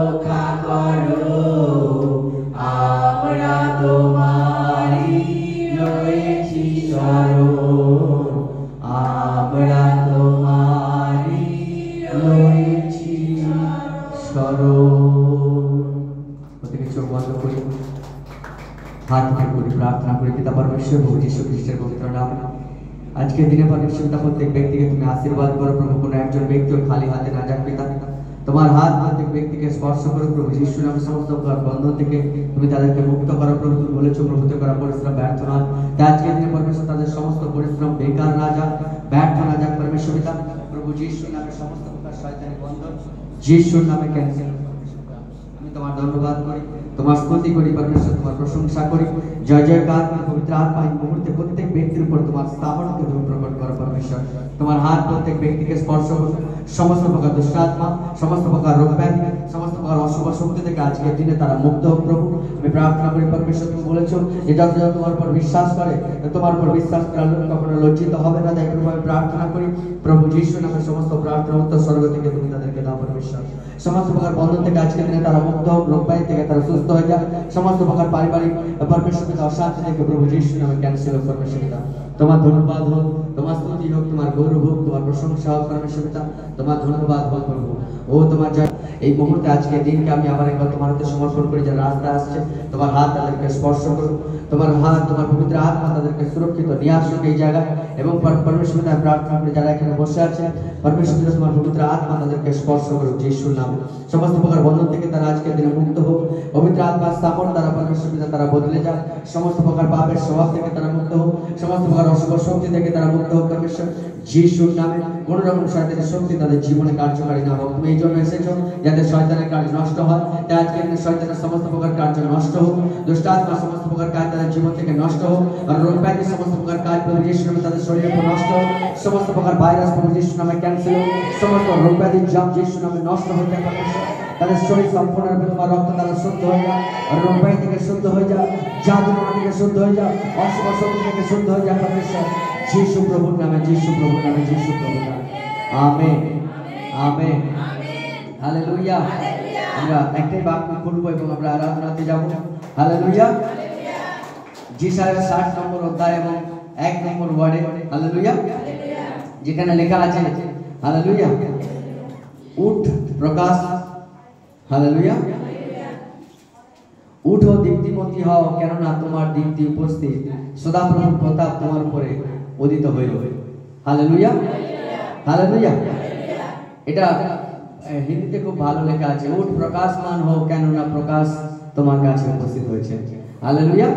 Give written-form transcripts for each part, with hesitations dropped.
রক্ষা করো, আমরা তোমারই রয়েছি শরণ, আমরা তোমারই রয়েছি শরণ। প্রত্যেকে চোখ বন্ধ করি, হাত উঠে করি, প্রার্থনা করি। পিতা পরমেশ্বর প্রভু যীশু খ্রিস্টের পবিত্র নামে আজকের দিনে পরমেশ্বর পিতা প্রত্যেক ব্যক্তিকে তুমি আশীর্বাদ করো প্রভু। কোনো একজন ব্যক্তিও খালি হাতে না যাক পিতা, তোমার হাত প্রত্যেক ব্যক্তিকে স্পর্শ করো প্রভু। যীশু নামে সমস্ত বন্ধন থেকে তুমি তাদেরকে মুক্ত করো প্রভু। তুমি বলেছো প্রভুতে করা পরিশ্রম ব্যর্থ নয়, তাই আজকের দিনে পরমেশ্বর তাদের সমস্ত পরিশ্রম বেকার না যাক, ব্যর্থ না যাক পরমেশ্বর পিতা প্রভু। যীশু নামে সমস্ত প্রকার শয়তানি বন্ধন যিশুর নামে ক্যান্সেল। আমি তোমার ধন্যবাদ করি, তোমার স্তুতি করি পরমেশ্বর, তোমার প্রশংসা করি। জয় জয়কার পবিত্র আত্মা এই মুহূর্তে প্রত্যেক ব্যক্তির উপর তোমার সামর্থ্য তুমি প্রকট করো পরমেশ্বর। তোমার হাত প্রত্যেক ব্যক্তিকে স্পর্শ করো। সমস্ত প্রকার দুষ্টাত্মা, সমস্ত প্রকার রোগ ব্যাধি, সমস্ত প্রকার অশুভ শক্তি থেকে আজকের দিনে তারা মুক্ত হোক প্রভু। আমি প্রার্থনা করি পরমেশ্বর, তুমি বলেছো যে যতজন তোমার উপর বিশ্বাস করে, তোমার উপর বিশ্বাস করার লোক কখনো লজ্জিত হবে না। তাই প্রভু আমি প্রার্থনা করি প্রভু যীশু নামে সমস্ত প্রার্থনা উত্তর স্বর্গ থেকে তুমি তাদেরকে দাও পরমেশ্বর। সমস্ত প্রকার বন্ধন থেকে আজকের দিনে তারা মুক্ত হোক, রোগ ব্যাধি থেকে তারা সুস্থ হয়ে যায়। সমস্ত প্রকার পারিবারিক পরমেশ্বর পিতা অশান্তি থেকে প্রভু যীশু নামে ক্যান্সেল হোক পরমেশ্বর পিতা। তোমার ধন্যবাদ হোক, তোমার স্তুতি হোক, তোমার গৌরব হোক, তোমার প্রশংসা হোক পরমেশ্বর পিতা। তোমার ধন্যবাদ হোক প্রভু। ও তোমার জয়। এই মুহূর্তে আজকের দিনকে আমি আবার একবার তোমার হাতে সমর্পণ করি। যারা রাস্তা আসছে তোমার হাত তাদেরকে স্পর্শ করো, তোমার হাত তোমার পবিত্র আত্মা তাদেরকে সুরক্ষিত নিয়ে আসুক এই জায়গায়। এবং পরমেশ্বর পিতা প্রার্থনা করি যারা এখানে বসে আছে পরমেশ্বর পিতা তোমার পবিত্র আত্মা তাদেরকে স্পর্শ করুক যিশুর নামে। সমস্ত প্রকার বন্ধন থেকে তারা আজকের দিনে মুক্ত হোক। পবিত্র আত্মার স্থাপন তারা পরমেশ্বর পিতা তারা বদলে যাক। সমস্ত প্রকার পাপের স্বভাব থেকে তারা মুক্ত হোক। সমস্ত প্রকার অশুভ শক্তি থেকে তারা মুক্ত হোক পরমেশ্বর যিশুর নামে। কোন রকম শয়তানের শক্তি তাদের জীবনে কার্যকারী না হোক। তুমি এই জন্য এসেছো যাতে শয়তানের কাজ নষ্ট হয়। তাই আজকের দিনে শয়তানের সমস্ত প্রকার কার্য নষ্ট হোক, দুষ্টাত্মা সমস্ত প্রকার কাজ তাদের জীবন থেকে নষ্ট হোক। আর রোগ ব্যাধি সমস্ত প্রকার কাজ প্রভু যীশুর নামে তাদের শরীরে নষ্ট হোক। সমস্ত প্রকার ভাইরাস প্রভু যীশুর নামে ক্যান্সেল হোক। সমস্ত রোগ ব্যাধির জাম যীশুর নামে নষ্ট হয়ে যায় পরমেশ্বর। তাদের শরীর সম্পূর্ণরূপে তোমার রক্ত দ্বারা শুদ্ধ হয়ে যায়। আর রোগ ব্যাধি থেকে শুদ্ধ হয়ে যায়, জাদু থেকে শুদ্ধ হয়ে যায়, অশুভ শক্তি থেকে শুদ্ধ হয়ে যায় পরমেশ্বর যিশু প্রভুর নামে, যিশু প্রভুর নামে, যিশু প্রভুর নামে। Amen, amen, hallelujah. আমরা একটাই বাক্য করবো এবং আমরা আরাধনাতে যাব। হালেলুয়া। যেসায়া 60 নম্বর অধ্যায় এবং 1 নম্বর ওয়ার্ডে হালেলুয়া যেখানে লেখা আছে হালেলুয়া, উঠ প্রকাশ, হালেলুয়া, উঠো দীপ্তিমতী হও, কেননা তোমার দীপ্তি উপস্থিত, সদাপ্রভুর প্রতাপ তোমার উপরে উদিত হইল। Hallelujah, hallelujah. এটা হিন্দিতে খুব ভালো লেখা আছে, উঠ প্রকাশমান হও, কেননা প্রকাশ তোমার কাছে উপস্থিত হয়েছে। হালেলুয়া।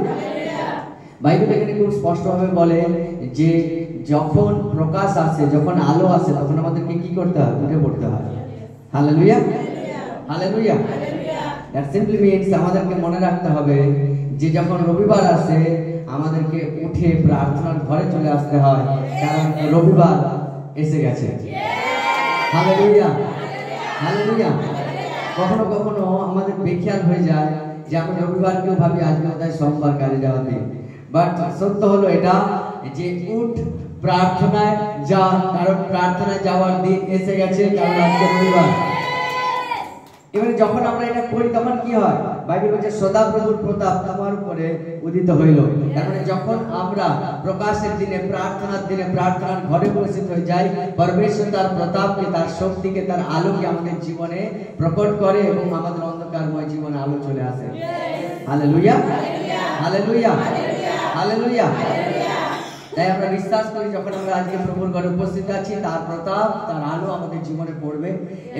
বাইবেল এখানে খুব স্পষ্টভাবে বলে যে যখন প্রকাশ আসে, যখন আলো আসে, তখন আমাদেরকে কি করতে হয়? উঠে পড়তে হয়। Hallelujah, hallelujah. That simply means আমাদেরকে মনে রাখতে হবে যে যখন রবিবার আসে আমাদেরকে উঠে প্রার্থনার ঘরে চলে আসতে হয়, কারণ রবিবার এসে গেছে। Hallelujah, hallelujah. কখনো কখনো আমাদের বেখেয়াল হয়ে যায় যে আমি রবিবারকেও ভাবি আজকে বোধহয় সোমবার কাজে যাওয়ার দিন। বাট সত্য হলো এটা যে উঠ প্রার্থনায় যা, কারণ প্রার্থনায় যাওয়ার দিন এসে গেছে, কারণ আজকে রবিবার। এবারে যখন আমরা এটা করি তখন কি হয়? বাইবেল বলছে সদাপ্রভুর প্রতাপ তোমার উপরে উদিত হইল। তার মানে যখন আমরা প্রকাশের দিনে, প্রার্থনার দিনে প্রার্থনার ঘরে উপস্থিত হয়ে যাই, পরমেশ্বর তার প্রতাপকে, তার শক্তিকে, তার আলোকে আমাদের জীবনে প্রকট করে এবং আমাদের অন্ধকারময় জীবনে আলো চলে আসে। Hallelujah, hallelujah, hallelujah. তাই আমরা বিশ্বাস করি যখন আমরা আজকে প্রভুর ঘরে উপস্থিত আছি, তার প্রতাপ, তার আলো আমাদের জীবনে পড়বে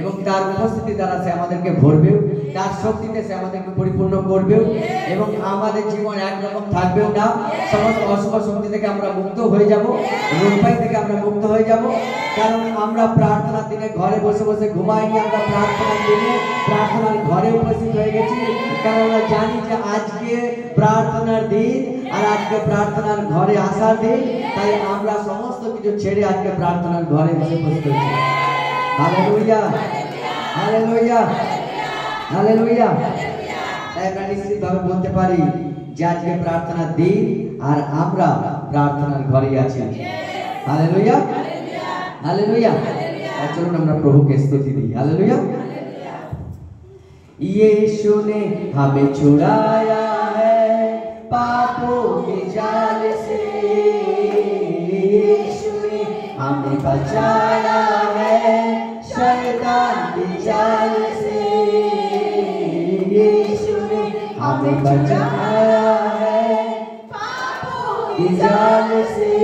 এবং তার উপস্থিতি দ্বারা সে আমাদেরকে ভরবেও, তার শক্তিতে সে আমাদেরকে পরিপূর্ণ করবেও এবং আমাদের জীবন একরকম থাকবেও না। সমস্ত অশুভ শক্তি থেকে আমরা মুক্ত হয়ে যাব, রোগবাই থেকে আমরা মুক্ত হয়ে যাব, কারণ আমরা প্রার্থনার দিনে ঘরে বসে বসে ঘুমাইনি, আমরা প্রার্থনার দিনে প্রার্থনার ঘরে উপস্থিত হয়ে গেছি, কারণ আমরা জানি যে আজকে প্রার্থনার দিন আর আজকে প্রার্থনার ঘরে আসার দিন। তাই আমরা সমস্ত কিছু ছেড়ে আজকে প্রার্থনার ঘরে বসে বসে করছি। Hallelujah, hallelujah, hallelujah. তাই আমরা নিশ্চিতভাবে বলতে পারি যে আজকে প্রার্থনার দিন আর আমরা প্রার্থনার ঘরে আছি। Hallelujah, hallelujah. চলুন আমরা প্রভুকে স্তুতি দিই। হালেলুয়া। यीशु ने हमें छुड़ाया है पापों के जाल से, यीशु ने हमें बचाया है शैतान के जाल से, यीशु ने हमें बचाया है पापों के जाल से,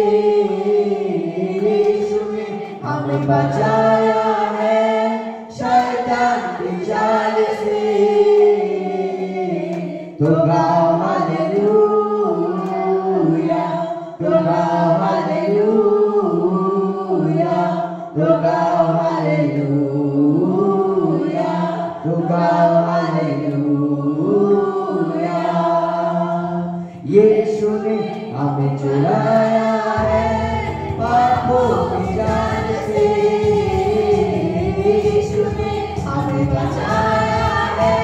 यीशु ने हमें बचाया है शैतान के जाल से। तो गाओ हालेलुया, तो गाओ हालेलुया, तो गाओ हालेलुया, तो गाओ हालेलुया। यीशु ने हमें छुड़ाया है पापों के जाल से, यीशु ने हमें बचाया है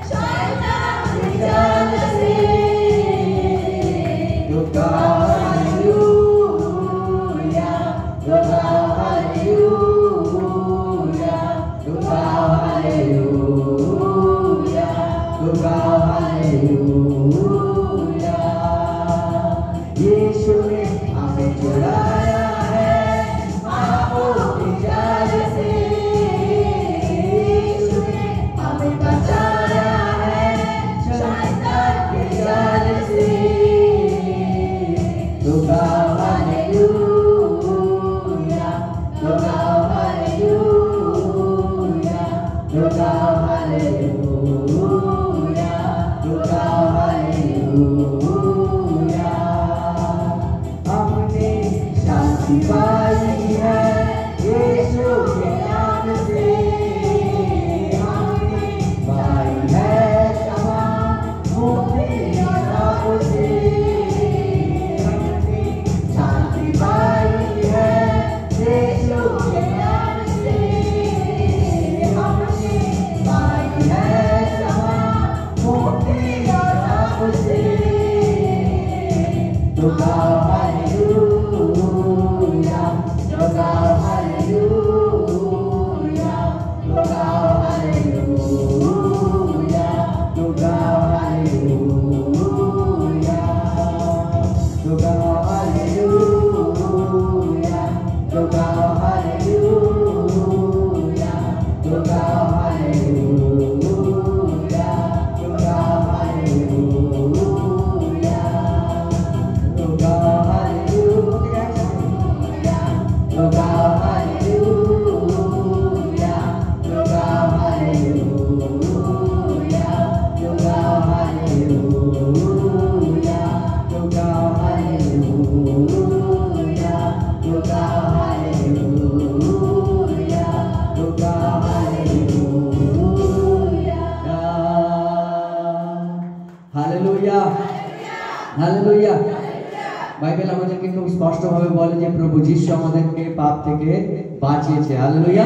शैतान के जाल से। तो गाओ हालेलुया, तो गाओ हालेलुया, तो गाओ हालेलुया, तो गाओ हालेलुया। यीशु ने हमें छुड़ाया है पापों के जाल से, यीशु ने हमें बचाया है शैतान के जाल से। तो गाओ हालेलुया, तो गाओ हालेलुया, तो गाओ हालेलुया, तो गाओ हालेलुया। हमने शांति पाई है यीशु के नाम से, हमने पाई है क्षमा मुक्ति नाम से, हमने शांति पाई है यीशु के नाम से, हमने पाई है क्षमा मुक्ति नाम से। तो गाओ हालेलुया, तो गाओ हालेलुया, तो गाओ हालेलुया, तो गाओ हालेलुया, तो गाओ हालेलुया, तो गाओ हालेलुया, तो गाओ हालेलुया, तो गाओ हालेलुया, तो गाओ हालेलुया, तो गाओ हालेलुया, तो गाओ हालेलुया, तो गाओ हालेलुया, तो गाओ हालेलुया, तो गाओ हालेलुया, तो गाओ हालेलुया। Hallelujah, hallelujah. বাইবেল আমাদেরকে খুব স্পষ্টভাবে বলে যে প্রভু যিশু আমাদেরকে পাপ থেকে বাঁচিয়েছে। হালেলুয়া।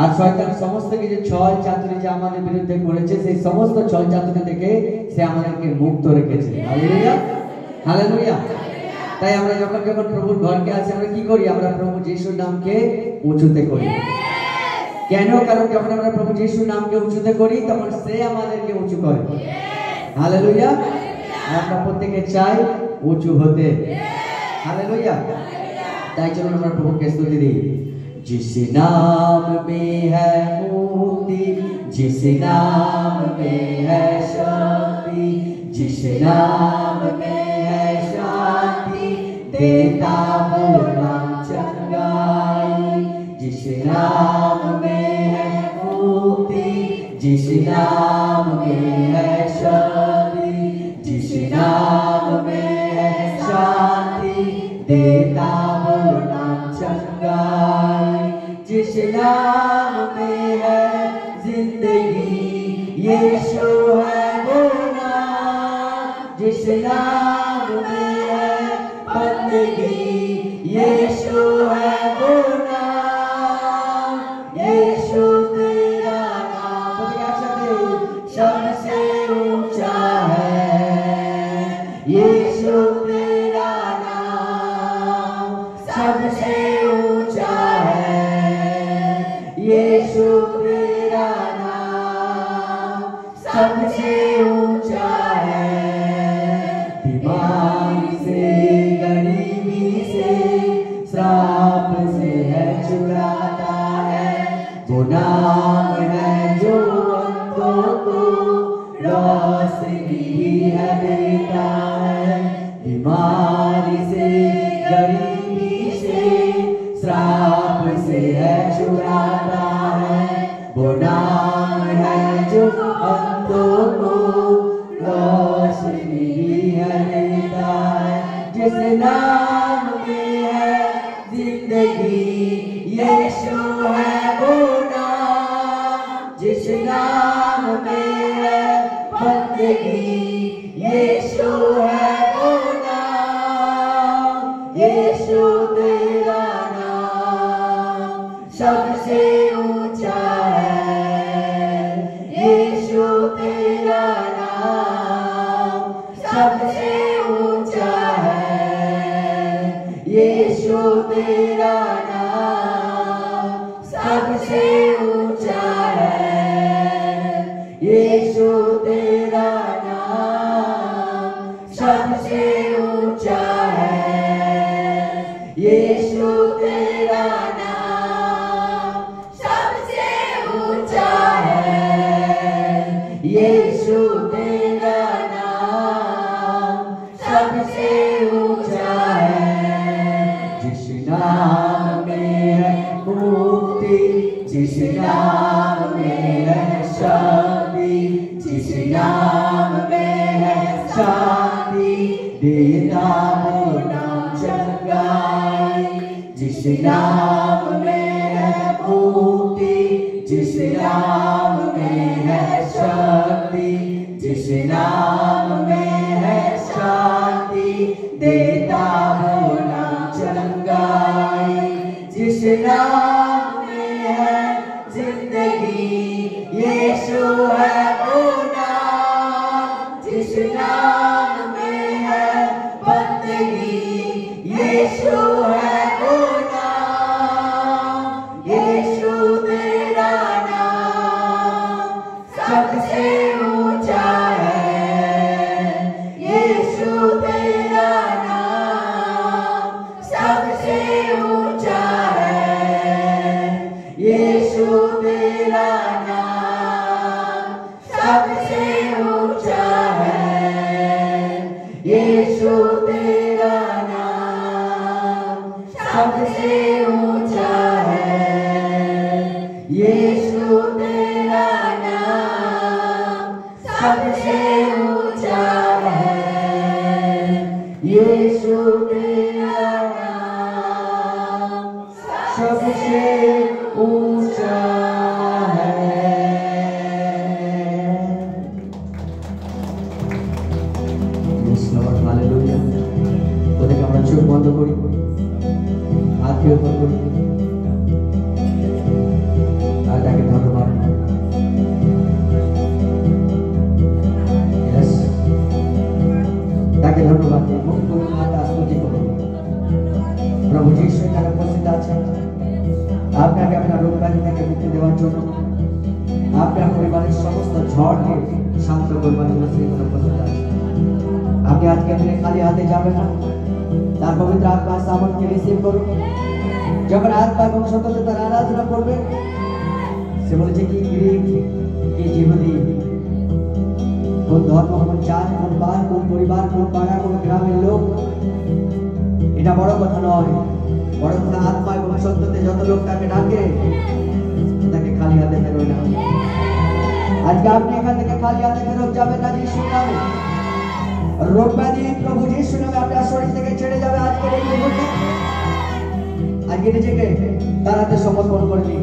আর শয়তান সমস্ত কিছু ছল চাতুরি যে আমাদের বিরুদ্ধে করেছে সেই সমস্ত ছল চাতুরি থেকে সে আমাদেরকে মুক্ত রেখেছে। Hallelujah, hallelujah. তাই আমরা যখন যখন প্রভুর ঘরকে আসি আমরা কি করি? আমরা প্রভু যিশুর নামকে উঁচুতে করি। কেন? কারণ যখন আমরা প্রভু যিশুর নামকে উঁচুতে করি তখন সে আমাদেরকে উঁচু করে। হালেলুয়া। আমরা প্রত্যেকে চাই উঁচু হতে। हालेलुया। ताई चलो আমরা প্রভুকে स्तुति दी। जिस नाम में है मुक्ति, जिस नाम में है शक्ति, जिस नाम में है शांति, देता वो नाम चंगाई। जिस नाम में है मुक्ति, जिस नाम में है शक्ति, जिस नाम में है शांति, देता वो नाम चंगाई। जिस नाम में है जिंदगी, यीशु है वो नाम। जिस नाम में है बंदगी, यीशु है वो नाम। यीशु तेरा नाम सबसे ऊंचा है। यीशु तेरा नाम सबसे ऊंचा है। यीशु तेरा नाम सबसे ऊंचा है। बीमारी से, गरीबी से, श्राप से है छुड़ाता है। वो नाम है जो अंधों को रोशनी है देता है। बीमारी से, गरीबी से, श्राप से है छुड़ाता है। वो नाम है जो अंधों को रोशनी है देता है। जिस नाम में है जिंदगी, यीशु है वो नाम। जिस नाम में है बंदगी, यीशु है वो नाम। यीशु तेरा नाम सबसे ऊंचा है। यीशु तेरा नाम सबसे ऊंचा है। यीशु तेरा नाम सबसे ऊंचा है। यीशु तेरा नाम सबसे ऊंचा है। यीशु तेरा नाम सबसे ऊंचा है। यीशु तेरा नाम सबसे ऊंचा है। जिस नाम में है मुक्ति, जिस नाम में है शांति, जिस नाम में है शांति, देता वो नाम चंगाई। जिस नाम में है मुक्ति, जिस नाम में है शांति, जिस नाम में है शांति, देता वो नाम चंगाई। जिस नाम में है जिंदगी, यीशु है वो नाम। जिस नाम में है बंदगी, यीशु है वो नाम। यीशु तेरा नाम सबसे ऊंचा है। यीशु तेरा नाम सबसे ऊंचा है। यीशु तेरा नाम सबसे ऊंचा है। यीशु तेरा नाम सबसे ऊंचा है। यीशु तेरा नाम सबसे ऊंचा है। यीशु तेरा नाम सबसे ऊंचा है। Yes, Lord, hallelujah. ওদেরকে আমরা চোখ বন্ধ করি, হাত উপর করি আর তাকে ধন্যবাদ। Yes, তাকে ধন্যবাদ দিই। মুখ খুলে হাত স্তুতি করুন। প্রভু যিশু এখানে উপস্থিত আছেন। আপনাকে আপনার রোগ ব্যাধি থেকে মুক্তি দেওয়ার জন্য, আপনার পরিবারের সমস্ত ঝড়কে শান্ত করবার জন্য সেই উপস্থিত আছেন। আপনি আজকে দিনে খালি হাতে যাবেন না, তার পবিত্র আত্মার সামর্থ্যকে রিসিভ করুন। যখন আত্মা এবং সত্যতে তার আরাধনা করবে, সে বলেছে কি গ্রিক, কি জিহুদি, কোন ধর্ম, কোন জাত, কোন বার, কোন পরিবার, কোন পাড়া, কোন গ্রামের লোক, এটা বড় কথা নয়। বড় কথা আত্মা এবং সত্যতে যত লোক তাকে ডাকে, তাকে খালি হাতে ফেরোয় না। আজকে আপনি এখান থেকে খালি হাতে ফেরত যাবেন না যিশুর নামে। রোগ ব্যাধি প্রভু যিশুর নামে আপনার শরীর থেকে ছেড়ে যাবে আজকের এই মুহূর্তে। আজকে নিজেকে তার হাতে সমর্পণ করে দিন।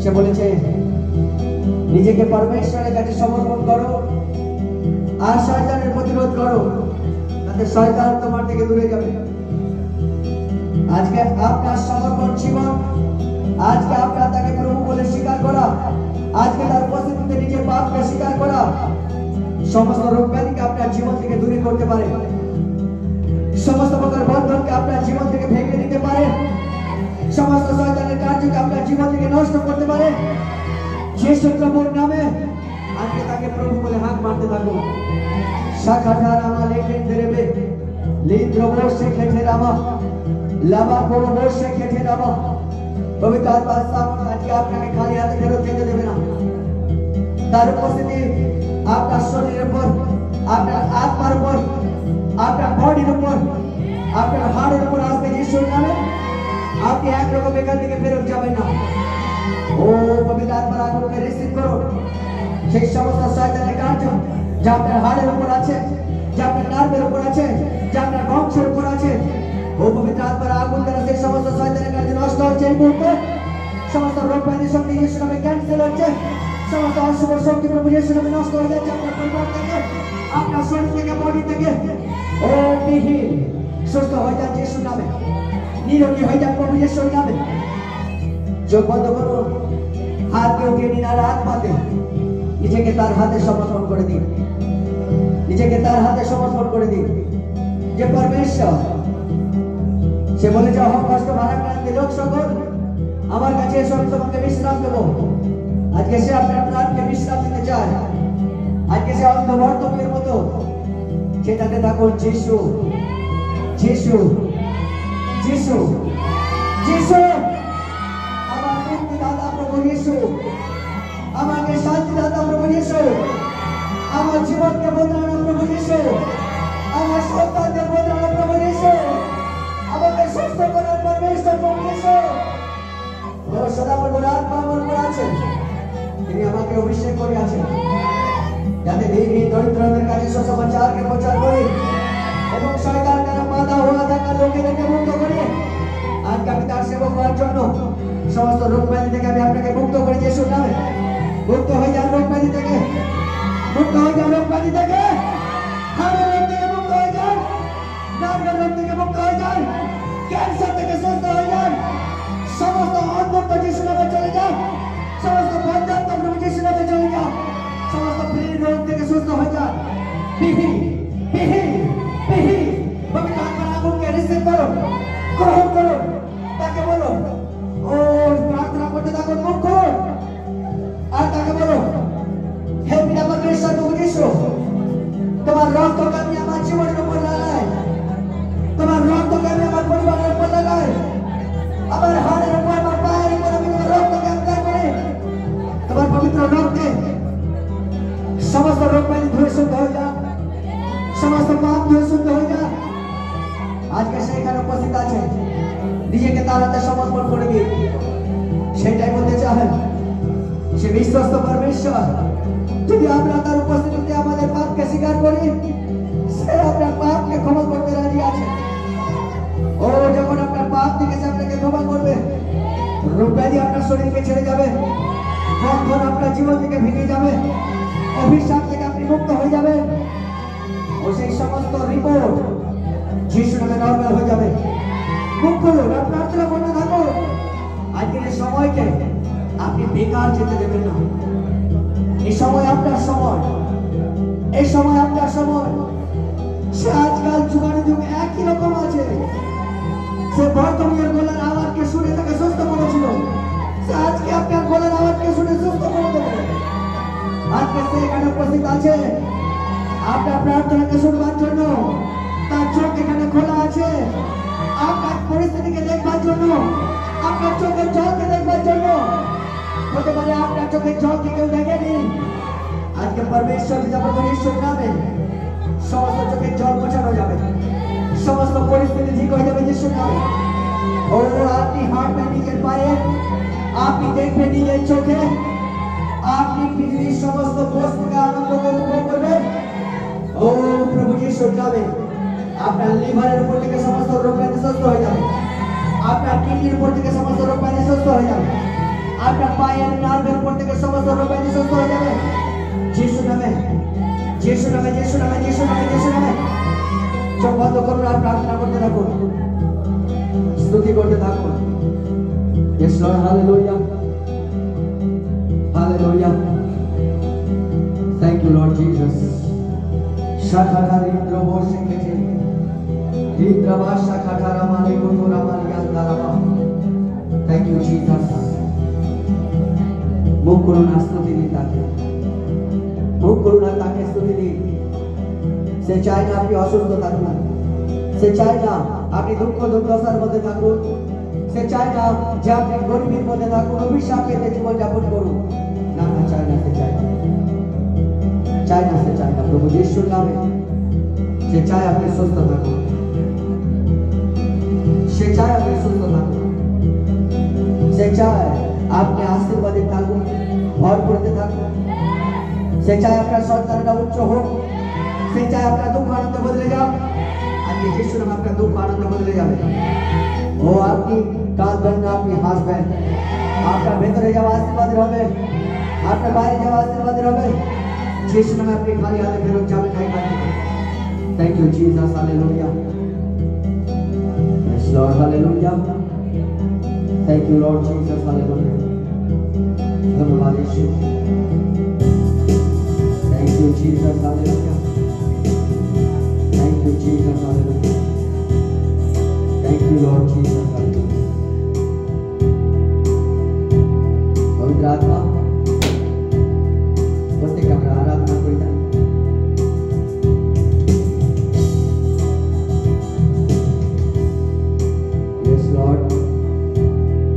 সে বলেছে নিজেকে পরমেশ্বরের কাছে সমর্পণ করো আর শয়তানের প্রতিরোধ করো, তাতে শয়তান তোমার থেকে দূরে যাবে। আজকে আপনার সমর্পণ জীবন, আজকে আপনার তাকে প্রভু বলে স্বীকার করা, আজকে তার উপস্থিতিতে নিজের পাপকে স্বীকার করা সমস্ত রোগ ব্যাধিকে আপনার জীবন থেকে দূরে করতে পারে। সমস্ত প্রকার বন্ধনকে আপনার জীবন থেকে ভেঙে দিতে পারে। সমস্ত শয়তানের কার্যকে আপনার জীবন থেকে নষ্ট করতে পারে। যিশু প্রভুর নামে আজকে শাখাধারা মালিকের দেবে লিন্দ্র বসে খেতে রামা লামা কোন বসে খেতে রামা পবিত্র আত্মা সামনে আজকে আপনাকে খালি হাতে ফেরত যেতে দেবে না। তার উপস্থিতি আপনার শরীরের উপর, আপনার আত্মার উপর, আপনার বডির উপর, আপনার হাড়ের উপর আসবে যিশুর নামে। আপনি একরকম এখান থেকে ফেরত যাবেন না। ও পবিত্র আত্মার আগুনকে রিসিভ করুন। সেই সমস্ত শয়তানের কার্য যা আপনার হাড়ের উপর আছে, যা আপনার নার্ভের উপর আছে, যা আপনার বংশের উপর আছে, ও পবিত্র আত্মার আগুন দ্বারা সেই সমস্ত শয়তানের কার্য নষ্ট হচ্ছে এই মুহূর্তে। সমস্ত রোগ ব্যাধি শক্তি যিশুর নামে ক্যান্সেল হচ্ছে। সমস্ত অশুভ শক্তি প্রভু যিশুর নামে নষ্ট হয়ে যাচ্ছে আপনার পরিবার থেকে, আপনার শরীর থেকে, বডি থেকে। ও বিহীন সুস্থ হয়ে যান যিশুর নামে, নিরোগী হয়ে যান প্রভু যিশুর নামে। চোখ বন্ধ করুন, হাতকে উঠিয়ে নিন আর আত্মাতে নিজেকে তার হাতে সমর্পণ করে দিন, নিজেকে তার হাতে সমর্পণ করে দিন। যে পরমেশ্বর সে বলে যাও হোক কষ্ট ভারাক্রান্ত লোক সকল আমার কাছে এসো, আমি তোমাকে বিশ্রাম দেবো। আজকে সে আপনার প্রাণকে বিশ্রাম দিতে চায়। আজকে সে অন্ধ বর্তমের মতো সেটাতে থাকুন। যিশু যিশু যিশু যিশু আমার মুক্তিদাতা প্রভু যিশু, আমাকে শান্তিদাতা প্রভু যিশু, আমার জীবনকে বদলানো প্রভু যিশু, আমার সন্তানদের বদলানো প্রভু যিশু, আমাকে সুস্থ করার পরমেশ্বর প্রভু যিশু। ও সদা বলবো আত্মা আমার উপর আছে, তিনি আমাকে অভিষেক করে আছেন যাতে দিন দরিদ্রদের কাছে সুসমাচারকে প্রচার করি এবং শয়তান দ্বারা বাধা হওয়া থাকা লোকেদেরকে মুক্ত করি। আজকে আমি তার সেবক হওয়ার জন্য সমস্ত রোগ ব্যাধি থেকে আমি আপনাকে মুক্ত করে যিশুর নামে। মুক্ত হয়ে যান রোগ ব্যাধি থেকে, মুক্ত হয়ে যান রোগ ব্যাধি থেকে, হাড়ের রোগ থেকে মুক্ত হয়ে যান, নার্ভের রোগ থেকে মুক্ত হয়ে যান, ক্যান্সার থেকে সুস্থ হয়ে যান। সমস্ত অন্ধত্ব যিশুর নামে চলে যান, সমস্ত বন্ধাত্ম প্রভু যিশুর নামে চলে যান, সমস্ত প্রেরিত রোগ থেকে সুস্থ হয়ে যান। বিহি বিহি বিহি পবিত্র আত্মার আগুনকে রিসিভ করুন, গ্রহণ করুন। তাকে বলো ও প্রার্থনা করতে থাকুন, মুখ খুলুন আর তাকে বলো হে পিতা পরমেশ্বর প্রভু যিশু, তোমার রক্তকে আমি আমার জীবনের উপর লাগাই, তোমার রক্তকে আমি আমার পরিবারের উপর লাগাই, আমার হাড়ের উপর, আমার পায়ের উপর আমি তোমার রক্তকে অ্যাপ্লাই করি। তোমার পবিত্র রক্তে সমস্ত রোগ ব্যাধি ধুয়ে শুদ্ধ হয়ে যান, সমস্ত পাপ ধুয়ে শুদ্ধ হয়ে যান। আজকে সেখানে উপস্থিত আছে, নিজেকে তার হাতে সমর্পণ করে দিন। সেটাই বলতে চান, সে বিশ্বস্ত পরমেশ্বর। যদি আমরা তার উপস্থিতিতে আমাদের পাপকে স্বীকার করি, সে আপনার পাপকে ক্ষমা করতে রাজি আছে। ও যখন আপনার পাপ থেকে সে আপনাকে ক্ষমা করবে, রোগ ব্যাধি আপনার শরীরকে ছেড়ে যাবে, বন্ধন আপনার জীবন থেকে ভেঙে যাবে, অভিশাপ থেকে আপনি মুক্ত হয়ে যাবেন। ও সেই সমস্ত রিপোর্ট যিশু নামে নরমাল হয়ে যাবে। মুখ খুলুন আর প্রার্থনা করতে থাকুন। আজকের এই সময়কে আপনি বেকার যেতে দেবেন না। এই সময় আপনার সময়, এই সময় আপনার সময়। সে আজকাল যুগানুযুগ একই রকম আছে। সে বর্তমানের গলার আওয়াজকে শুনে তাকে সুস্থ করেছিল, সে আজকে আপনার গলার আওয়াজকে শুনে সুস্থ করে দেবে। আজকে সে এখানে উপস্থিত আছে আপনার প্রার্থনাকে শুনবার জন্য। তার চোখ এখানে খোলা আছে আপনার পরিস্থিতিকে দেখবার জন্য, আপনার চোখের জলকে দেখবার জন্য। হতে পারে আপনার চোখের জলকে কেউ দেখেনি। আজকে পরমেশ্বর ঈশ্বর নামে সমস্ত চোখের জল মোছানো যাবে, সমস্ত পরিস্থিতি ঠিক হয়ে যাবে যিশুর নামে। ও আপনি হাঁটবেন নিজের পায়ে, আপনি দেখবেন নিজের চোখে, আপনি পৃথিবীর সমস্ত বস্তুকে আনন্দ উপভোগ করবেন। ও প্রভু যিশুর নামে আপনার লিভারের উপর থেকে সমস্ত রোগ ব্যাধি সুস্থ হয়ে যাবে, আপনার কিডনির উপর থেকে সমস্ত রোগ ব্যাধি সুস্থ হয়ে যাবে, আপনার পায়ের নার্ভের উপর থেকে সমস্ত রোগ ব্যাধি সুস্থ হয়ে যাবে যিশুর নামে, যিশুর নামে, যিশুর নামে, যিশুর নামে, যিশুর নামে। চোখ বন্ধ করুন আর প্রার্থনা করতে থাকুন, স্তুতি করতে থাকুন। Yes Lord, hallelujah, hallelujah. Thank you Lord Jesus. Shakata Indra Boshekete Indra Bashakata Ramale Kutura Mariandarama. Thank you Jesus. মুখ করুন আর স্তুতি দিন তাকে, মুখ করুন আর তাকে স্তুতি দিন। সে চায় না আপনি অসুস্থ থাকুন, সে চায় না আপনি দুঃখ দুর্দশার মধ্যে থাকুন, সে চায় না যে আপনি গরিবের মধ্যে থাকুন, অভিশাপ পেতে জীবন যাপন করুন। না না, চায় না, সে চায় না, চায় না, সে চায় না। প্রভু যিশুর নামে সে চায় আপনি সুস্থ থাকুন, সে চায় আপনি সুস্থ থাকুন, সে চায় আপনি আশীর্বাদে থাকুন, ভরপুরতে থাকুন। সে চায় আপনার সন্তানরা উচ্চ হোক, সে চায় আপনার দুঃখ আনন্দে বদলে যাও। আজকে যিশুর নামে আপনার দুঃখ আনন্দে বদলে যাবে। ও আপনি কাঁদবেন না, আপনি হাসবেন। আপনার ভেতরে যাওয়া আশীর্বাদের হবে, আপনার বাইরে যাওয়া আশীর্বাদের হবে। যিশুর নামে আপনি খালি হাতে ফেরত যাবেন না এখান থেকে। Thank you Jesus, hallelujah. Yes Lord, hallelujah. Thank you Lord Jesus, hallelujah. ধন্যবাদ যিশু। Thank you Jesus, hallelujah. Thank you Jesus, hallelujah. Thank you Lord Jesus, hallelujah. পবিত্র আত্মা প্রত্যেককে আমরা আরাধনা করি না। Yes Lord,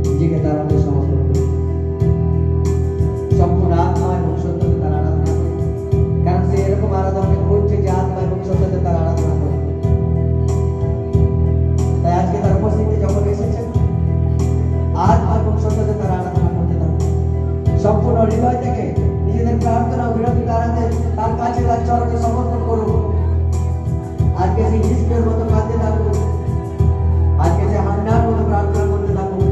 নিজেকে তার মধ্যে সমর্পণ করি, সম্পূর্ণ আত্মা এবং সত্যতে তার আরাধনা করি। কারণ সে এরকম আরাধনা করছে যে আত্মা এবং সত্যতে তার আরাধনা করে। তাই আজকে তার উপস্থিতি যখন এসেছেন, আত্মা এবং সত্যতে তার আরাধনা করতে থাকুন। সম্পূর্ণ হৃদয় থেকে নিজেদের প্রার্থনা বিরতি দাঁড়াতে তার কাছে তার চরণে সমর্পণ করুন। আজকে সেই হিজকের মতো কাঁদতে থাকুন, আজকে যে হান্নার মতো প্রার্থনা করতে থাকুন।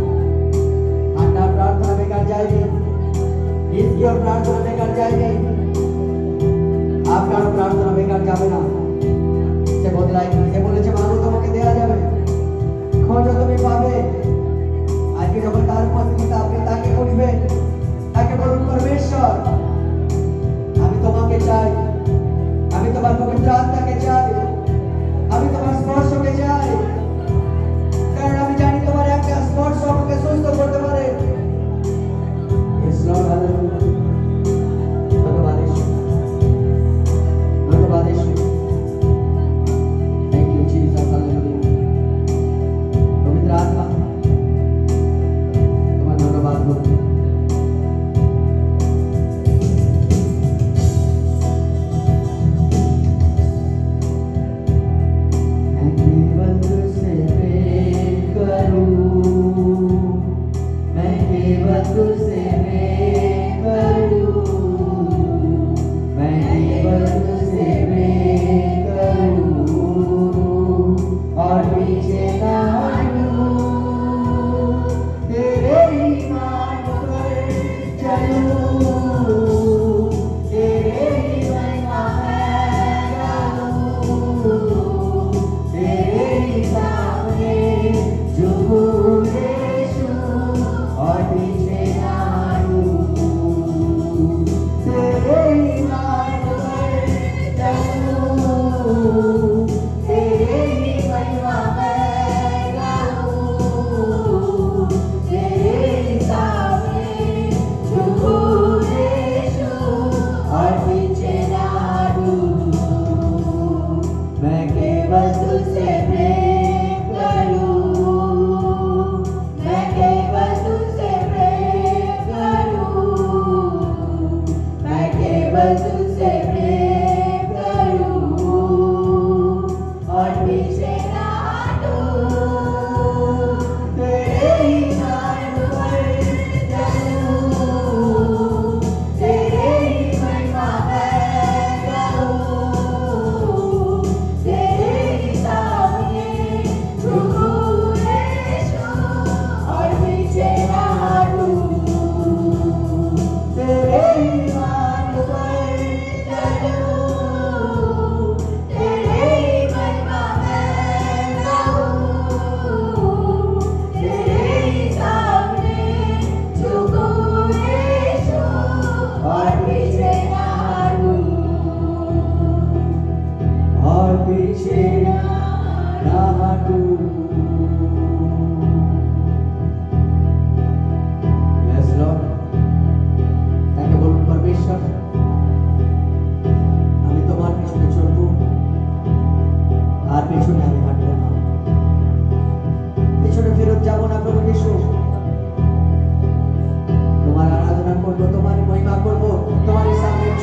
হান্নার প্রার্থনা বেকার যায়নি, হিজকের প্রার্থনা বেকার যায়নি, আপনার প্রার্থনা বেকার যাবে না। সে বদলায়নি, সে বলেছে মাগো তোমাকে দেওয়া যাবে, খোঁজো তুমি পাবে। আজকে যখন তার উপস্থিতিতে আপনি তাকে খুঁজবেন, তাকে বলুন পরমেশ্বর আমি তোমাকে চাই, আমি তোমার পবিত্র আত্মাকে চাই, আমি তোমার স্পর্শকে চাই। কারণ আমি জানি তোমার একটা স্পর্শ আমাকে সুস্থ করতে পারে। Yes Lord, hallelujah. ধন্যবাদ যিশু, ধন্যবাদ যিশু। Thank you Jesus, hallelujah. পবিত্র আত্মা তোমার ধন্যবাদ বলছি।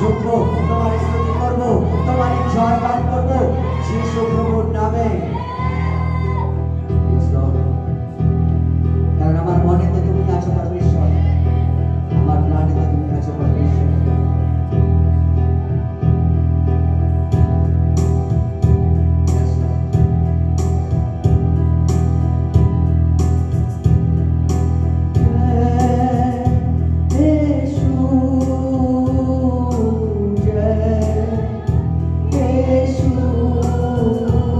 ঝুঁকবো, তোমার স্তুতি করবো, তোমার জয়গান করবো যিশু প্রভুর নামে। Yes, Lord. কারণ আমার মনেতে তুমি আছো পরমেশ্বর, আমার প্রাণেতে তুমি আছো পরমেশ্বর। Yes, Lord. জয়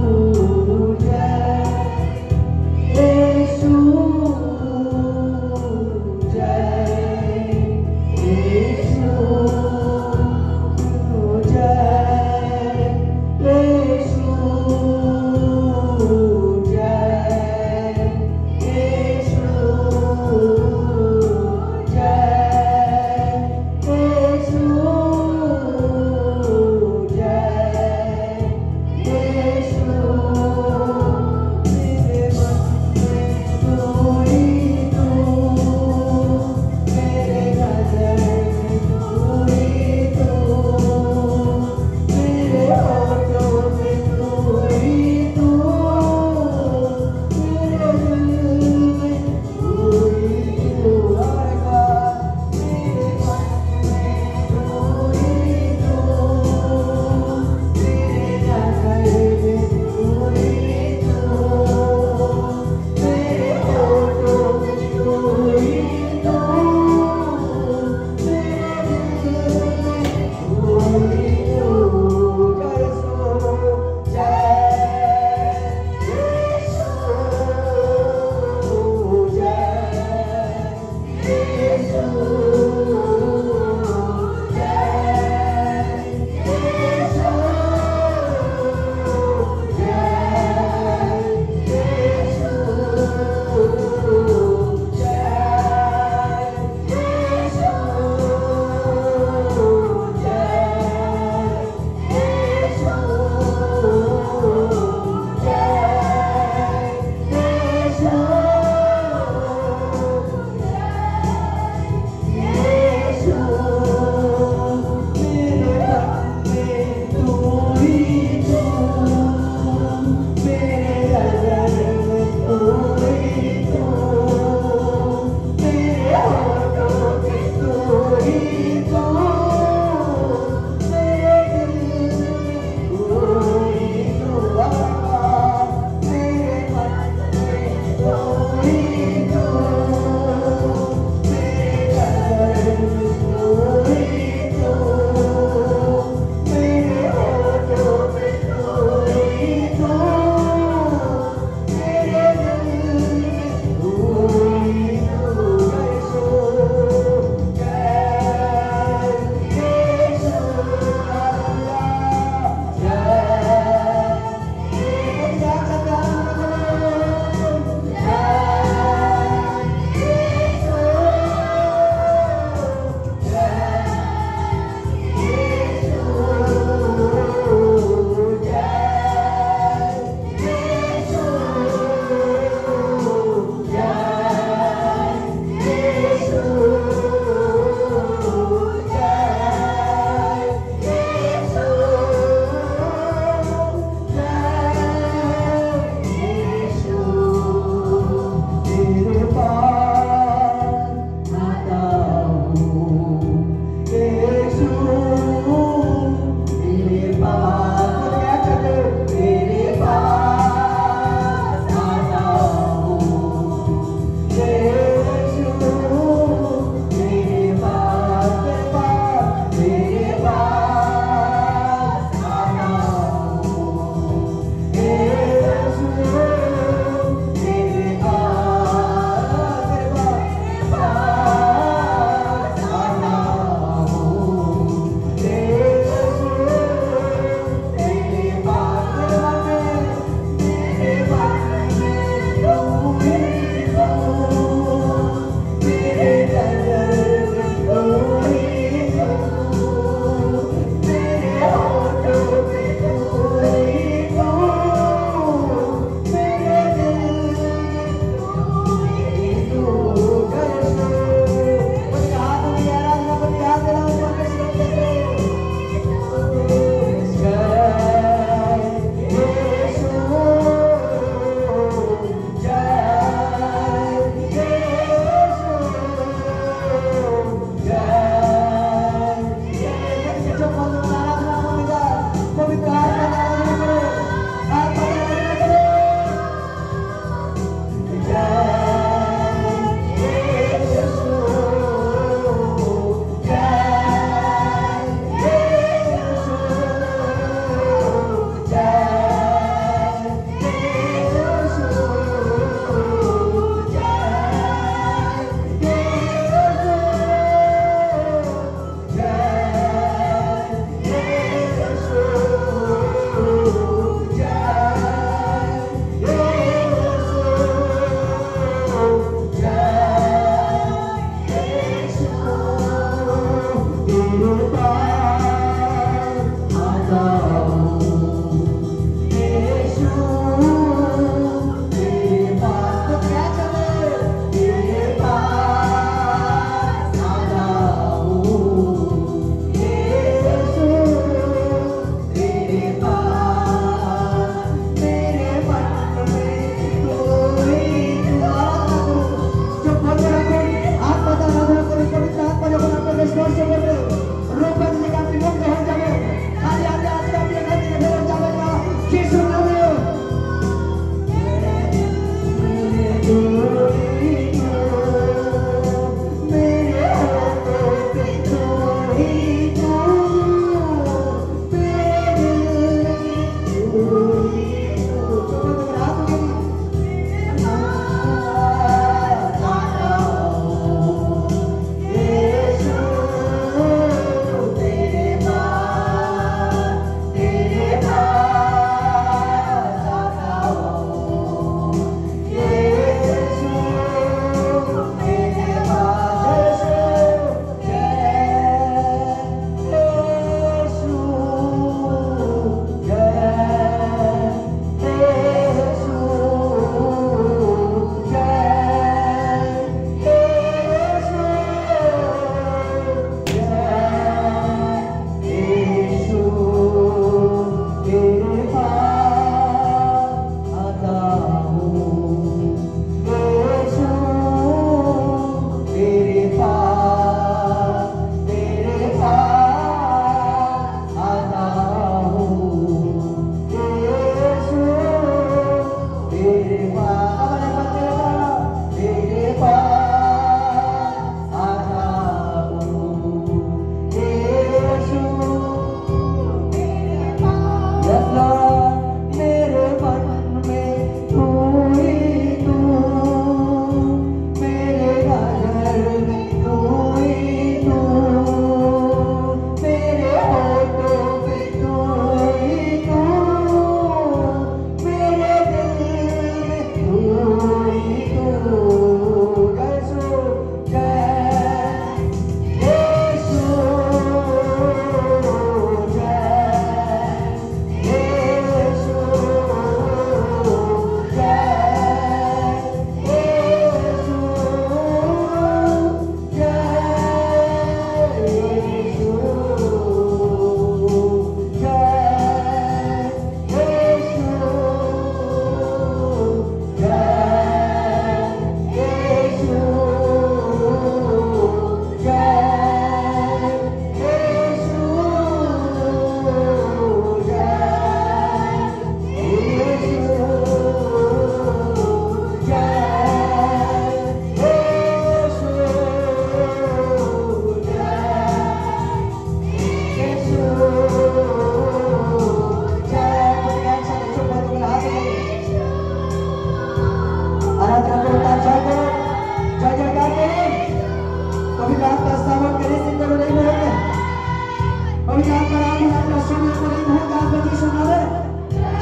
ব্যাধিরা আপনার শরীরের উপর এই মুহূর্তে আসবে যিশুর নামে।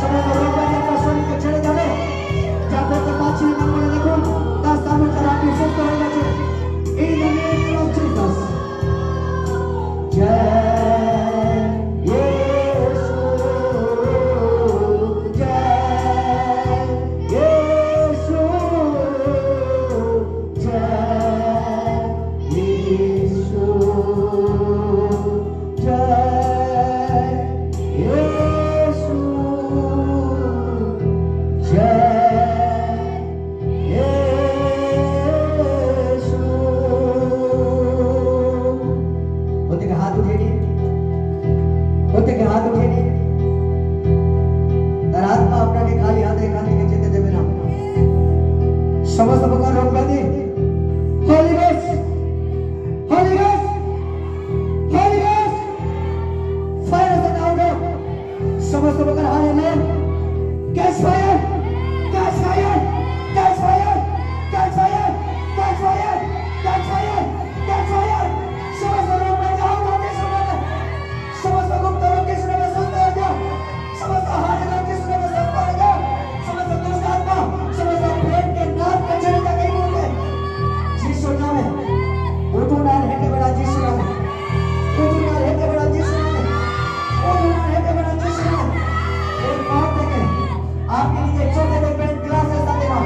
সমস্ত রোগ ব্যাধি আপনার শরীরকে ছেড়ে যাবে। যা করতে পারছি না মনে দেখুন, তার সামনে তারা আপনি সুস্থ হয়ে গেছে। In the name of Jesus. समस्त प्रकार रोग व्याधि Holy Ghost, Holy Ghost, Holy Ghost, fire of the down. समस्त प्रकार hallelujah, catch fire, catch fire, catch fire, catch fire, catch fire, catch fire, catch fire. समस्त रोग व्याधि हाथ होते समय, समस्त गुप्त रोग के समय में सुस्त हो जाओ, समस्त हानि रोग के समय में सुस्त हो जाओ, समस्त दुष्ट आत्मा, समस्त पेट के नाक के चले जाके बोलते, जीसु नाम है, उठना है के बड़ा जीसु नाम है, उठना है के बड़ा जीसु नाम है, उठना है के बड़ा जीसु नाम है। एक बात देखें, आपके नीचे छोटे छोटे पेन क्लासेस आते ना,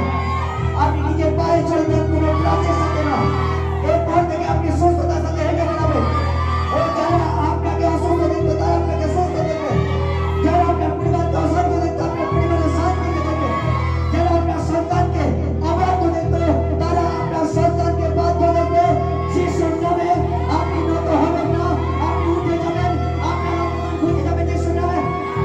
आपके नीचे पाए छोटे छोटे क्लासेस आते ना, एक बात देखें आपकी सुस्तता से है के बड़ा में, और जहाँ आपका क्या सुस्त देखता है, आपका क्या सुस्त देखते, जहाँ आपका परिवार का सुस्त देखता है, आपका परिवार का साथ देखते, जहाँ आपका संतान के आवाज को देखते हो, तारा आपका संतान के बात को देखते, जीसु नाम है, आपकी नौ तो हमें ना, आपकी उठे जमें, आपका नाम उठे जमें जीसु नाम है,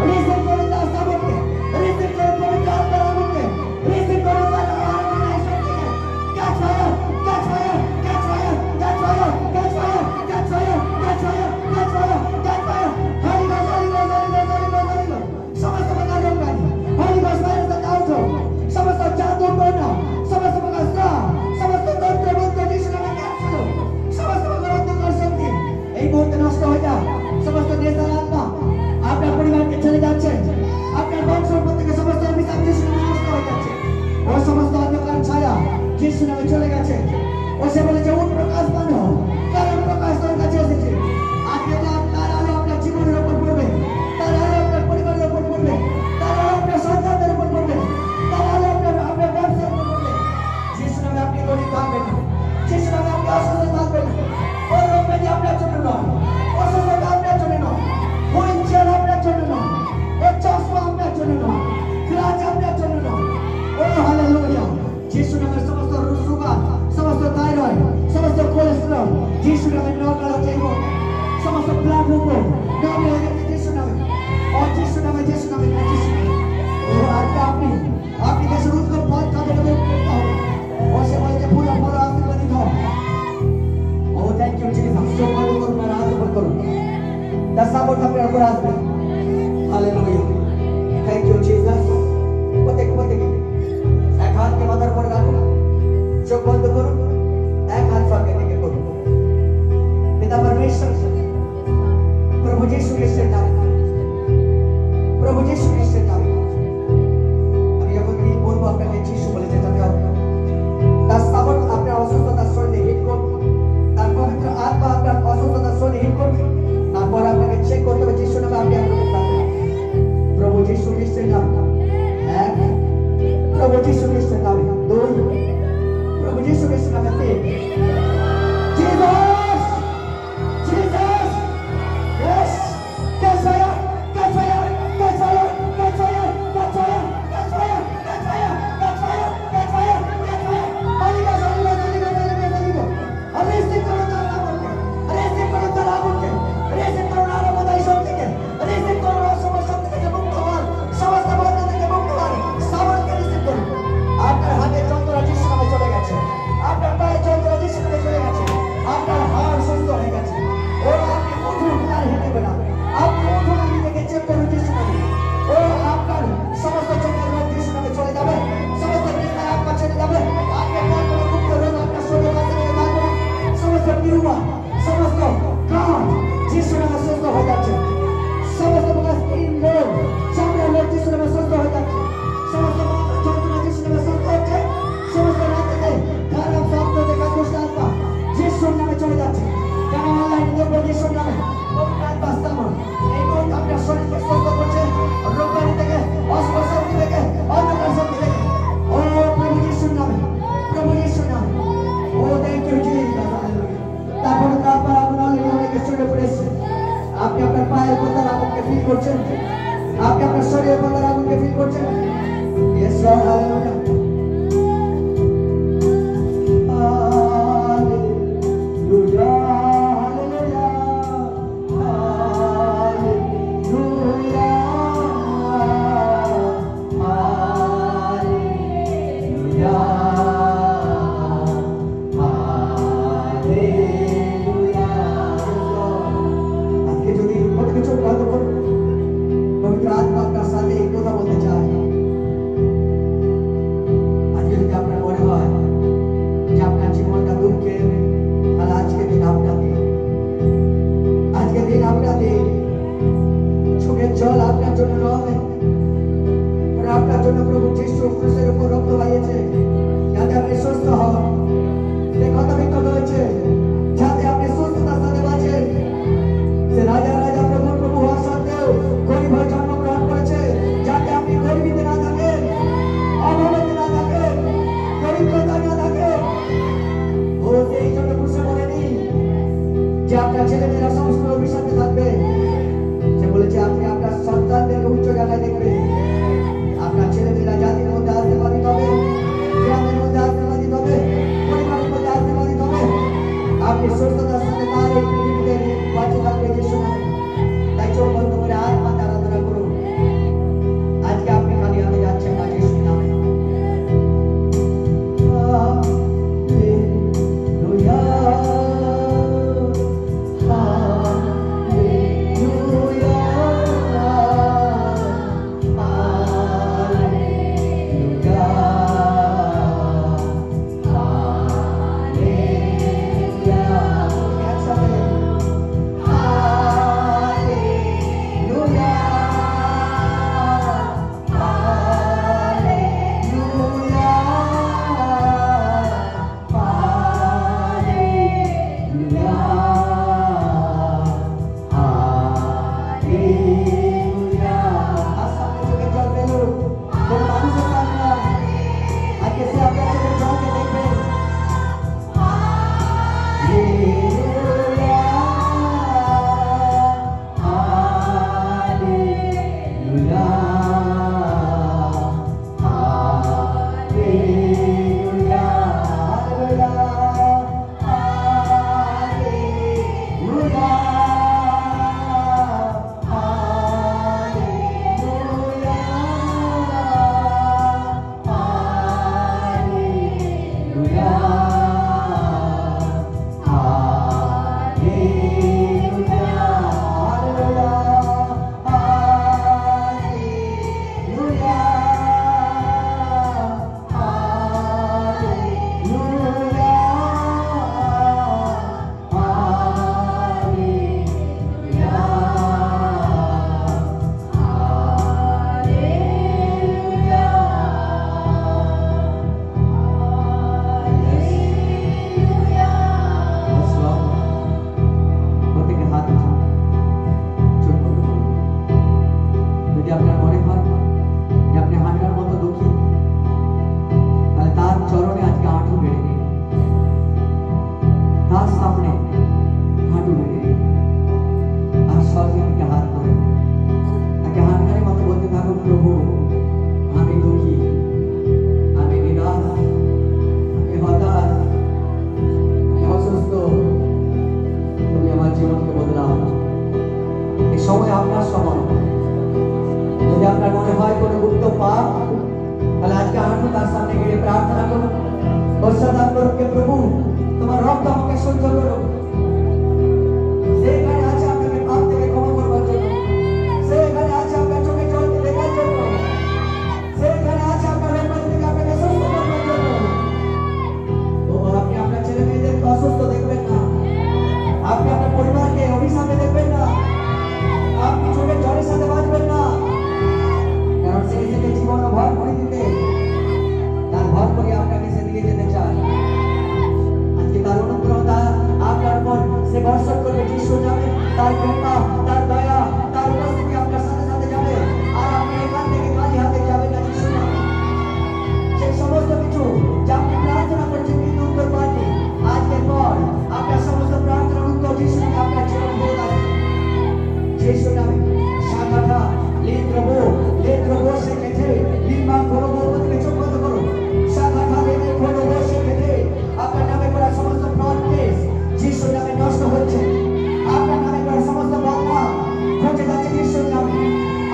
रिसीव करो दास्ता बोल के, रिसीव करो पवित्र आत्मा बोल के, रिसीव करो तारा आत्मा ऐसा चीज़, catch fire, catch fire, catch fire, catch fire, catch fire, catch fire, catch fire, catch fire, catch fire, Holy Ghost, Holy Ghost, Holy Ghost, Holy Ghost, Holy Ghost, समस्त प्रकार रोग व्याधि, Holy Ghost fire से out हो, समस्त जादू टोना, समस्त प्रकार श्राप, समस्त तंत्र मंत्र जीसु नाम में कैंसिल हो, समस्त प्रकार अंधकार शक्ति, এই মুহূর্তে নষ্ট হয়ে যায়, সমস্ত নেশার আত্মা, আপনার পরিবারকে ছেড়ে যাচ্ছে, আপনার বংশ থেকে সমস্ত অভিশাপ জীসু নামে নষ্ট হয়ে যাচ্ছে, ও সমস্ত অন্ধকার ছায়া জীসু নামে চলে গেছে, ও সে বলেছে উঠ প্রকাশমান হও, কারণ প্রকাশ তোর কাছে এসেছে, আজকে তার আলো আপনার জীবনের উপর পড়বে, তার আলো আপনার পরিবারের উপর পড়বে, তার আলো আপনার সন্তানদের উপর পড়বে, তার আলো আপনার ব্যবসার উপর পড়বে, জীসু নামে আপনি গরিব থাকবেন না, জীসু নামে আপনি অসুস্থ থাকবেন না, ওই রোগ ব্যাধি আপনার জন্য নয়, অসুস্থতা আপনার জন্য নয়, হুইল চেয়ার আপনার জন্য নয়, ওই চশমা আপনার জন্য নয়, ক্লাচ আপনার জন্য নয়, ও হালেলুয়া, জীসু নামের সমস্ত সুগার, সমস্ত থাইরয়েড, সমস্ত কোলেস্টেরল, জীসু নামে নর্মাল হচ্ছে এবং সমস্ত ব্লাড রিপোর্ট নর্মাল হয়ে গেছে জীসু নামে, ও জীসু নামে, জীসু নামে, জীসু নামে, ও আজকে আপনি দেশের উত্তর পথ কাজে করতে হবে, ও সে বলছে পুরো বড় আশীর্বাদিত হও, ও থ্যাংক ইউ জিসাস, চোখ বন্ধ করুন আর হাত উপর করুন, তার সাপোর্ট আপনার উপর আসবে, হালেলুয়া, থ্যাংক ইউ জিসাস, প্রত্যেকে এক হাতকে মাথার উপর রাখুন, চোখ বন্ধ করুন, এক হাত স্বর্গের দিকে করুন, পিতা परमेश्वर प्रभु यीशु ख्रिस्टेর নামে, প্রভু यीशु খ্রিস্টের নামে, আমি যখন দিন বলবো আপনাকে যিশু বলে যেতে হবে, তার সাপোর্ট আপনার অসুস্থতার শরীরে হিট করবে, তার পবিত্র আত্মা আপনার অসুস্থতার শরীরে হিট করবে, তারপর আপনাকে চেক করতে হবে যিশু নামে আপনি আপনাকে পাবেন, প্রভু यीशु খ্রিস্টের নামে, এক, প্রভু यीशु খ্রিস্টের নামে, দুই, প্রভু यीशु খ্রিস্টের নামে, তিন, জিসাস, জিসাস। গায়ে পাতার আগুনকে ফিল করছেন, আপনি আপনার শরীরে পাতার আগুনকে ফিল করছেন। Yes, Lord, hallelujah. জল আপনার জন্য নয়, আপনার জন্য প্রভু যিশু ক্রুশের উপর রক্ত বইয়েছে যাতে আপনি সুস্থ হন। এই কথা বিখ্যাত হয়েছে যাতে আপনি সুস্থতার সাথে বাঁচেন। সে রাজা রাজা প্রভু প্রভু হওয়া সত্ত্বেও গরিব হয়ে জন্মগ্রহণ করেছে যাতে আপনি গরিবিতে না থাকেন, অভাবতে না থাকেন, দরিদ্রতা না থাকেন। ও সেই জন্য ক্রুশে বলেনি যে আপনার ছেলেমেয়েরা সমস্ত অভিশাপে থাকবে, সে বলেছে আপনি আপনার সন্তানদেরকে উচ্চ জায়গায় দেখবেন, আপনার ছেলেমেয়েরা জাতির মধ্যে আশীর্বাদিত হবে, গ্রামের মধ্যে আশীর্বাদিত হবে, পরিবারের মধ্যে আশীর্বাদিত হবে। আপনি সুস্থতার সাথে তার এই পৃথিবীতে বাঁচে থাকবে যিশু নামে। তাই চোখ বন্ধ করে আত্মাকে আরাধনা করুন। আজকে আপনি খালি হাতে যাচ্ছেন না যিশু নামে। বর্ষণ করবে যিশু নামে। Letrobo sekete, lima korobo থেকে চোখ বন্ধ করো। শাখা খাবে কorobo sekete, আপনার নামে করা সমস্ত প্রটেস যিশুর নামে নষ্ট হচ্ছে। আপনার নামে করা সমস্ত বদনাম ঘটে যাচ্ছে যিশুর নামে।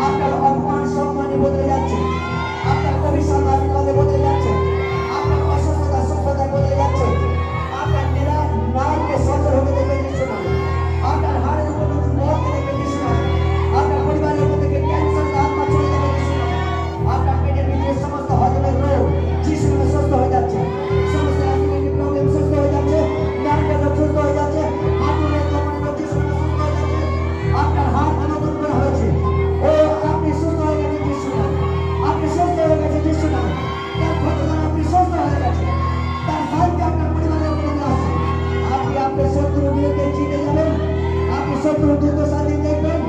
আপনার অপমান সম্মানে বদলে যাচ্ছে। আপনার অভিশাপ আশীর্বাদে বদলে যাচ্ছে। আপনার অসুস্থতা সুস্থতায় বদলে যাচ্ছে। আপনার নারকে সচল হতে দেখবে যিশুর নামে। আপনার হাড়ের উপর নতুন বলকে দেখবে যিশুর নামে। আপনার পরিবারের উপর থেকে ক্যান্সার আত্মা চলে যাবে যিশুর নামে। আপনার পেটের ভিতরে সমস্ত হজমের রোগ যিশুর নামে সুস্থ হয়ে যাচ্ছে। সমস্ত অ্যাসিডিটি প্রবলেম সুস্থ হয়ে যাচ্ছে। নার্ভের রোগ সুস্থ হয়ে যাচ্ছে। হাঁটুর কোমরের রোগ যিশুর নামে সুস্থ হয়ে যাচ্ছে। আপনার হাড় নতুন করা হয়েছে। ও আপনি সুস্থ হয়ে গেছেন যিশুর নামে। আপনি সুস্থ হয়ে গেছেন যিশুর নামে। তার ক্ষতদান আপনি সুস্থ হয়ে গেছেন। তার শান্তি আপনার পরিবারের উপরে আসছে। আপনি আপনার শত্রুর বিরুদ্ধে জিতে যাবেন। আপনি শত্রুর দুর্দশা দিন দেখবেন।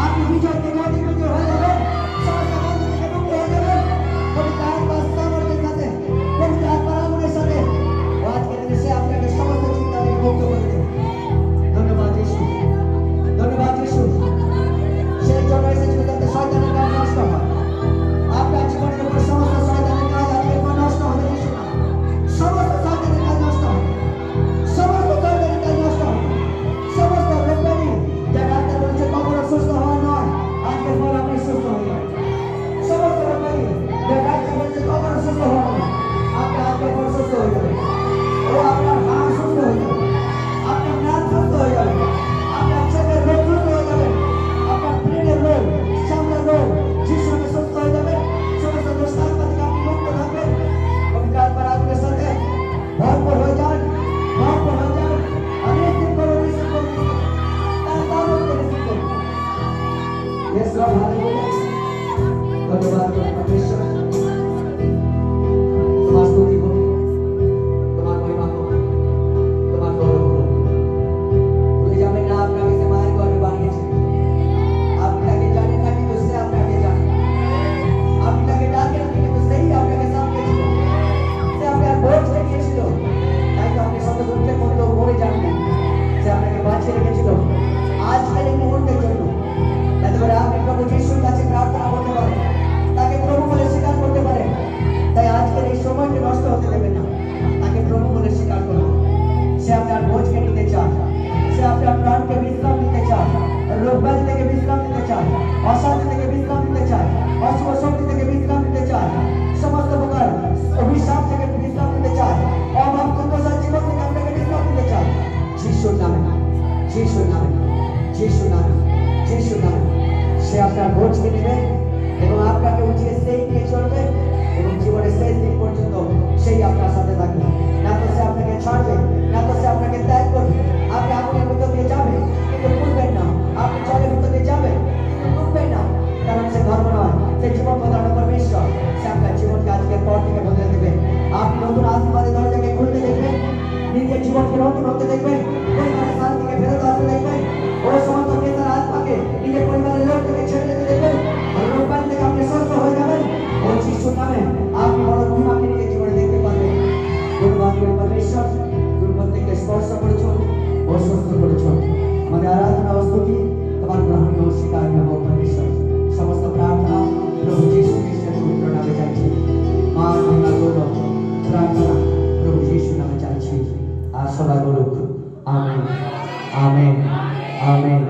আপনি বিজয় থেকে অধিপতি হয়ে যাবেন। সমস্ত বন্ধু থেকে মুক্ত হয়ে যাবেন। পবিত্র আত্মার সামর্থ্যের সাথে, পবিত্র আত্মার আগুনের সাথে ও আজকের দিনে সে আপনাকে সমস্ত চিন্তা থেকে মুক্ত করে দেবে। ধন্যবাদ যিশু, ধন্যবাদ যিশু। সেই জন্য এসেছিল যাতে শয়তানের কাজ নষ্ট হয়। আপনার জীবনের উপর সমস্ত শয়তানের কাজ আজকের পর নষ্ট হবে যিশু নামে। সমস্ত শয়তানের কাজ নষ্ট হবে। সমস্ত শয়তানের কাজ নষ্ট হবে। সমস্ত রোগব্যাধি যা ডাক্তার বলেছে কখনো সুস্থ হওয়া নয়, আজকের পর আপনি সুস্থ হয়ে যাবেন। সমস্ত রোগব্যাধি যা ডাক্তার বলেছে কখনো সুস্থ হওয়া নয়, আপনি আজকের পর সুস্থ হয়ে যাবেন। ও আপনার হাড় সুস্থ হয়ে যাবে। আপনার নার্ভ সুস্থ হয়ে যাবে। আপনার চোখের রোগ সুস্থ হয়ে যাবে। আপনার ব্রেনের রোগ, চামড়ার রোগ যিশু নামে সুস্থ হয়ে যাবে। সমস্ত দুষ্টাত্মা থেকে আপনি মুক্ত থাকবেন। পবিত্র আত্মার আগুনের সাথে ভরপুর হয়ে যান, ভরপুর হয়ে যান। আমি রিসিভ করুন, রিসিভ করুন। তার সামর্থ্য রিসিভ করুন। Yes, Lord, hallelujah. ধন্যবাদ ঈশ্বর। তোমার স্তুতি হোক, তোমার মহিমা হোক, তোমার গৌরব হোক। ভুলে যাবেন না আপনাকে সে মায়ের গর্ভে বানিয়েছে। আপনি তাকে জানেন না কিন্তু সে আপনাকে জানে। আপনি তাকে ডাকেন না কিন্তু সেই আপনাকে সামলেছিল। সে আপনার বোঝ রেখেছিল, তাই তো আপনি শত দুঃখের মধ্যেও মরে যাননি। সে আপনাকে বাঁচিয়ে রেখেছিল আজকের এই মুহূর্তের জন্য। যাতে করে আপনি প্রভু যিশুর কাছে প্রার্থনা করতে পারেন, তাকে প্রভু বলে স্বীকার করতে পারেন। তাই আজকের এই সময়কে নষ্ট হতে দেবেন না। তাকে প্রভু বলে স্বীকার করুন। সে আপনার বোঝকে নিতে চান। সে আপনার প্রাণকে বিশ্রাম দিতে চান। রোগব্যাধি থেকে বিশ্রাম দিতে চান। অশান্তি থেকে বিশ্রাম দিতে চান। অশুভ শক্তি থেকে বিশ্রাম দিতে চান। সমস্ত প্রকার অভিশাপ থেকে বিশ্রাম দিতে চান। অভাব দুর্দশার জীবন থেকে আপনাকে বিশ্রাম দিতে চান। যিশুর নামে, যিশুর নামে, যিশুর নামে, যিশুর নামে সে আপনার বোঝকে নেবে এবং আপনাকে উঠিয়ে সেই নিয়ে চলবে এবং জীবনের শেষ দিন পর্যন্ত সেই আপনার সাথে থাকবে। না তো সে আপনাকে ছাড়বে, না তো সে আপনাকে ত্যাগ করবে। আপনি আগুনের ভিতর দিয়ে যাবে কিন্তু ভুলবেন না। আপনি জলের ভিতর দিয়ে যাবে কিন্তু ভুলবেন না। কারণ সে ধর্ম নয়, সে জীবন প্রদান পরমেশ্বর। সে আপনার জীবনকে আজকের পর থেকে বদলে দেবে। আপনি নতুন আশীর্বাদের দরজাকে খুলতে দেখবেন। নিজের জীবনকে নতুন হতে দেখবেন। পরিবারের শান্তিকে ফেরত আসতে দেখবেন। ও সমস্ত নেতার আত্মাকে নিজের পরিবারের লোক থেকে ছেড়ে যেতে দেখবেন। রোগব্যাধি থেকে আপনি সুস্থ হয়ে যাবেন। ও যিশুর নামে আপনি বড় মহিমাকে নিজের জীবনে দেখতে পারবেন। ধন্যবাদ পরমেশ্বর, তুমি প্রত্যেককে স্পর্শ করেছো ও সুস্থ করেছো। আমাদের আরাধনা ও স্তুতি তোমার গ্রহণীয় ও স্বীকার্য হোক পরমেশ্বর। সমস্ত প্রার্থনা প্রভু যিশু খ্রিস্টের পবিত্র নামে চাইছি। মা মহিমা গৌরব প্রার্থনা প্রভু যিশুর নামে চাইছি। আর সদা বলুক আমেন, আমেন, আমেন।